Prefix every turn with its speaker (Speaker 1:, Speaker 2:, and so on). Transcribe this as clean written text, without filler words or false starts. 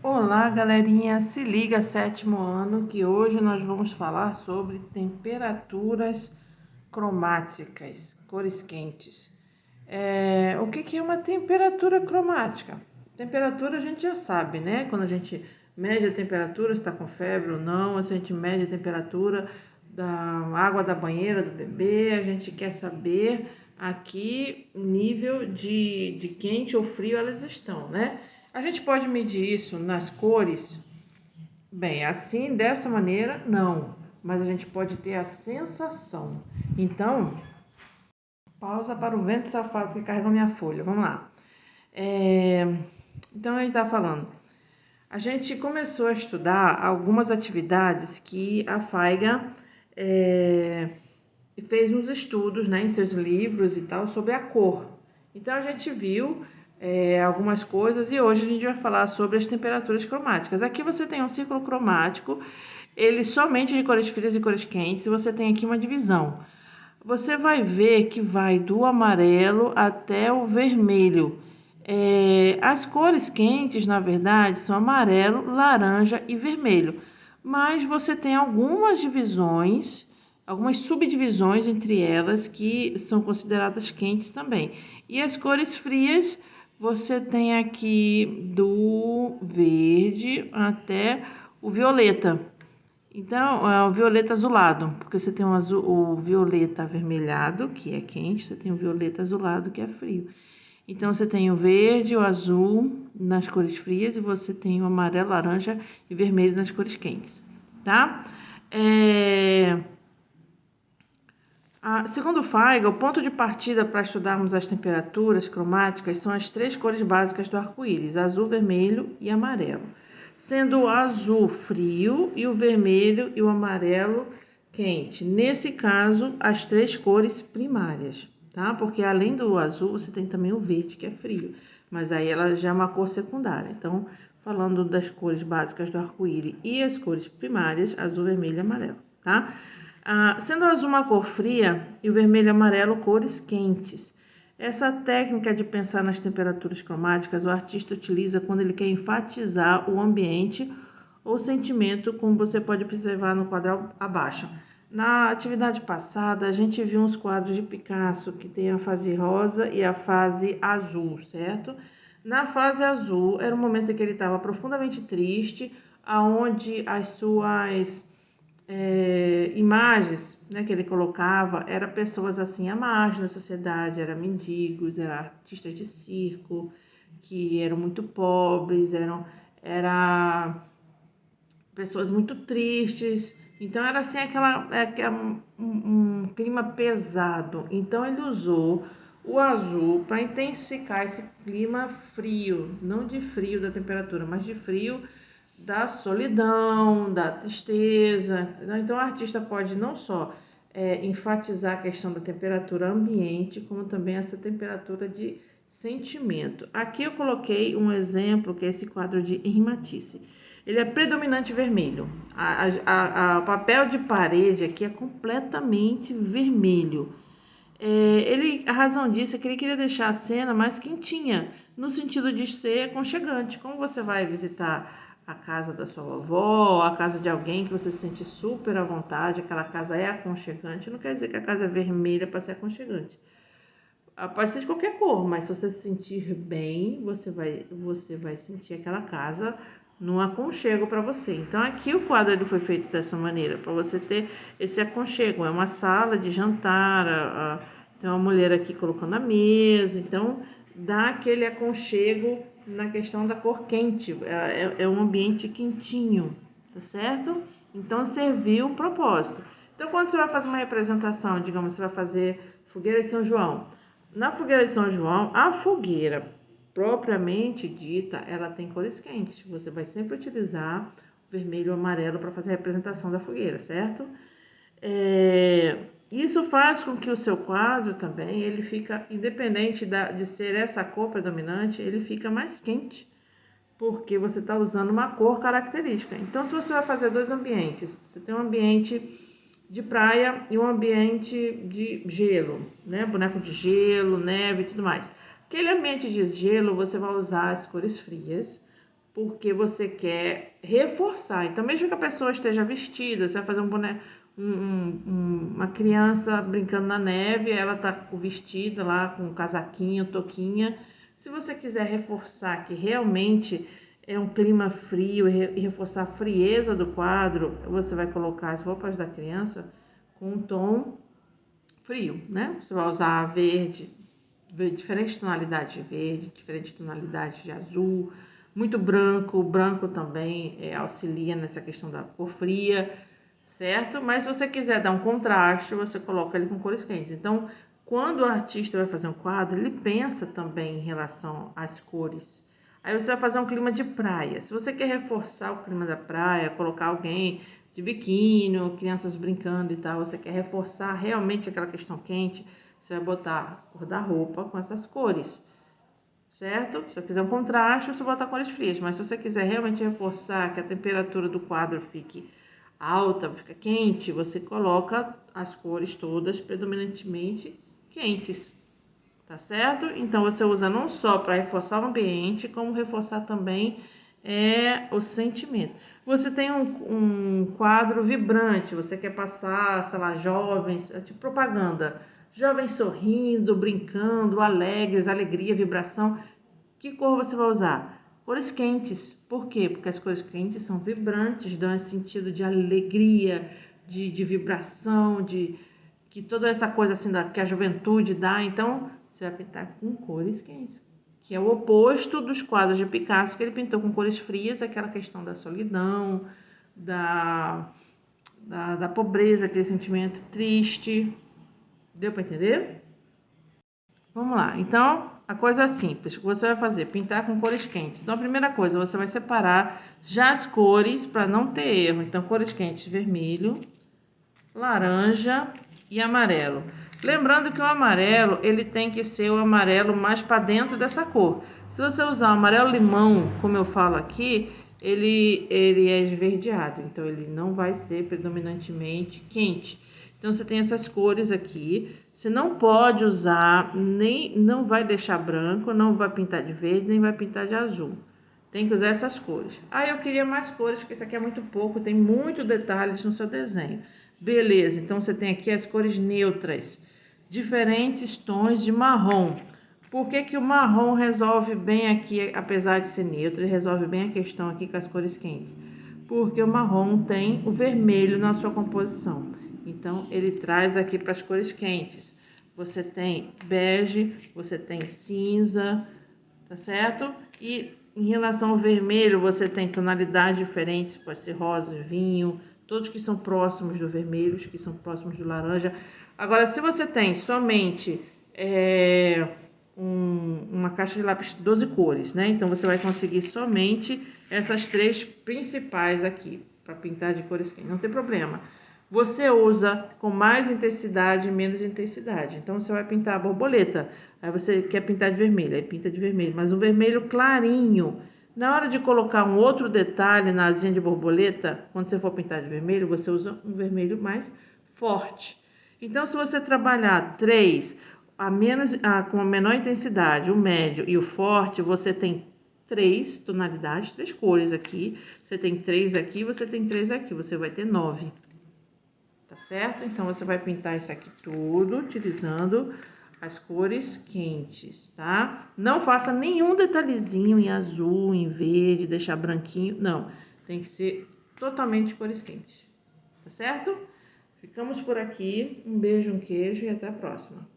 Speaker 1: Olá, galerinha, se liga, sétimo ano, que hoje nós vamos falar sobre temperaturas cromáticas, cores quentes. O que é uma temperatura cromática? Temperatura a gente já sabe, né? Quando a gente mede a temperatura, se está com febre ou não, se a gente mede a temperatura da água da banheira do bebê, a gente quer saber aqui o nível de quente ou frio elas estão, né? A gente pode medir isso nas cores? Bem, assim, dessa maneira, não. Mas a gente pode ter a sensação. Então, pausa para o vento safado que carrega minha folha. Vamos lá. Então, a gente está falando. A gente começou a estudar algumas atividades que a FAIGA fez uns estudos, né, em seus livros e tal, sobre a cor. Então, a gente viu algumas coisas e hoje a gente vai falar sobre as temperaturas cromáticas. Aqui você tem um círculo cromático, ele somente de cores frias e cores quentes, e você tem aqui uma divisão. Você vai ver que vai do amarelo até o vermelho. As cores quentes, na verdade, são amarelo, laranja e vermelho. Mas você tem algumas divisões, algumas subdivisões entre elas que são consideradas quentes também. E as cores frias, você tem aqui do verde até o violeta. Então, é o violeta azulado, porque você tem o violeta avermelhado, que é quente, você tem o violeta azulado, que é frio. Então, você tem o verde, o azul nas cores frias e você tem o amarelo, laranja e vermelho nas cores quentes, tá? Segundo Feigen, o ponto de partida para estudarmos as temperaturas cromáticas são as três cores básicas do arco-íris, azul, vermelho e amarelo, sendo o azul frio e o vermelho e o amarelo quente. Nesse caso, as três cores primárias, tá? Porque além do azul, você tem também o verde, que é frio, mas aí ela já é uma cor secundária. Então, falando das cores básicas do arco-íris e as cores primárias, azul, vermelho e amarelo, tá? Sendo o azul uma cor fria e o vermelho e amarelo cores quentes. Essa técnica de pensar nas temperaturas cromáticas o artista utiliza quando ele quer enfatizar o ambiente ou sentimento, como você pode observar no quadro abaixo. Na atividade passada, a gente viu uns quadros de Picasso que tem a fase rosa e a fase azul, certo? Na fase azul, era um momento em que ele estava profundamente triste, aonde as suas imagens, né, que ele colocava, eram pessoas assim à margem da sociedade, eram mendigos, eram artistas de circo, que eram muito pobres, eram pessoas muito tristes. Então era assim um clima pesado. Então ele usou o azul para intensificar esse clima frio, não de frio da temperatura, mas de frio da solidão, da tristeza. Então o artista pode não só enfatizar a questão da temperatura ambiente, como também essa temperatura de sentimento. Aqui eu coloquei um exemplo, que é esse quadro de Henri Matisse. Ele é predominante vermelho. O papel de parede aqui é completamente vermelho. A razão disso é que ele queria deixar a cena mais quentinha, no sentido de ser aconchegante. Como você vai visitar a casa da sua avó, a casa de alguém que você se sente super à vontade, aquela casa é aconchegante, não quer dizer que a casa é vermelha para ser aconchegante. Pode ser de qualquer cor, mas se você se sentir bem, você vai sentir aquela casa num aconchego para você. Então aqui o quadro ele foi feito dessa maneira, para você ter esse aconchego. É uma sala de jantar, tem uma mulher aqui colocando a mesa, então dá aquele aconchego na questão da cor quente. É um ambiente quentinho, tá certo? Então serviu um propósito. Então quando você vai fazer uma representação, digamos, você vai fazer fogueira de São João. Na fogueira de São João, a fogueira propriamente dita, ela tem cores quentes. Você vai sempre utilizar o vermelho ou amarelo para fazer a representação da fogueira, certo? Isso faz com que o seu quadro também, ele fica, independente de ser essa cor predominante, ele fica mais quente, porque você está usando uma cor característica. Então, se você vai fazer dois ambientes, você tem um ambiente de praia e um ambiente de gelo, né? Boneco de gelo, neve e tudo mais. Aquele ambiente de gelo, você vai usar as cores frias, porque você quer reforçar. Então, mesmo que a pessoa esteja vestida, você vai fazer um boneco, uma criança brincando na neve, ela tá vestida lá com um casaquinho, touquinha. Se você quiser reforçar que realmente é um clima frio e reforçar a frieza do quadro, você vai colocar as roupas da criança com um tom frio, né? Você vai usar verde, diferentes tonalidades de verde, diferentes tonalidades de azul, muito branco, branco também auxilia nessa questão da cor fria, certo? Mas se você quiser dar um contraste, você coloca ele com cores quentes. Então, quando o artista vai fazer um quadro, ele pensa também em relação às cores. Aí você vai fazer um clima de praia. Se você quer reforçar o clima da praia, colocar alguém de biquíni, crianças brincando e tal, você quer reforçar realmente aquela questão quente, você vai botar a cor da roupa com essas cores, certo? Se você quiser um contraste, você bota cores frias. Mas se você quiser realmente reforçar que a temperatura do quadro fique alta, fica quente, você coloca as cores todas predominantemente quentes, tá certo? Então você usa não só para reforçar o ambiente, como reforçar também o sentimento. Você tem um quadro vibrante, você quer passar, sei lá, jovens, tipo propaganda, jovens sorrindo, brincando, alegres, alegria, vibração. Que cor você vai usar? Cores quentes. Por quê? Porque as cores quentes são vibrantes, dão esse sentido de alegria, de vibração, de que toda essa coisa assim que a juventude dá. Então, você vai pintar com cores quentes, que é o oposto dos quadros de Picasso, que ele pintou com cores frias, aquela questão da solidão, da pobreza, aquele sentimento triste. Deu para entender? Vamos lá. Então, a coisa simples que você vai fazer, pintar com cores quentes. Então, a primeira coisa, você vai separar já as cores para não ter erro. Então, cores quentes, vermelho, laranja e amarelo. Lembrando que o amarelo, ele tem que ser o amarelo mais para dentro dessa cor. Se você usar o amarelo limão, como eu falo aqui, ele é esverdeado, então ele não vai ser predominantemente quente. Então você tem essas cores aqui. Você não pode usar, não vai deixar branco, não vai pintar de verde, nem vai pintar de azul. Tem que usar essas cores. Ah, eu queria mais cores, porque isso aqui é muito pouco, tem muitos detalhes no seu desenho. Beleza, então você tem aqui as cores neutras, diferentes tons de marrom. Por que que o marrom resolve bem aqui, apesar de ser neutro, ele resolve bem a questão aqui com as cores quentes? Porque o marrom tem o vermelho na sua composição. Então, ele traz aqui para as cores quentes. Você tem bege, você tem cinza, tá certo? E em relação ao vermelho, você tem tonalidades diferentes, pode ser rosa, vinho, todos que são próximos do vermelho, os que são próximos do laranja. Agora, se você tem somente uma caixa de lápis 12 cores, né? Então, você vai conseguir somente essas três principais aqui, para pintar de cores quentes. Não tem problema. Você usa com mais intensidade e menos intensidade. Então, você vai pintar a borboleta. Aí você quer pintar de vermelho, aí pinta de vermelho. Mas um vermelho clarinho. Na hora de colocar um outro detalhe na asinha de borboleta, quando você for pintar de vermelho, você usa um vermelho mais forte. Então, se você trabalhar com a menor intensidade, o médio e o forte, você tem três tonalidades, três cores aqui. Você tem três aqui, você tem três aqui. Você vai ter 9. Tá certo? Então, você vai pintar isso aqui tudo utilizando as cores quentes, tá? Não faça nenhum detalhezinho em azul, em verde, deixar branquinho. Não, tem que ser totalmente cores quentes. Tá certo? Ficamos por aqui. Um beijo, um queijo e até a próxima.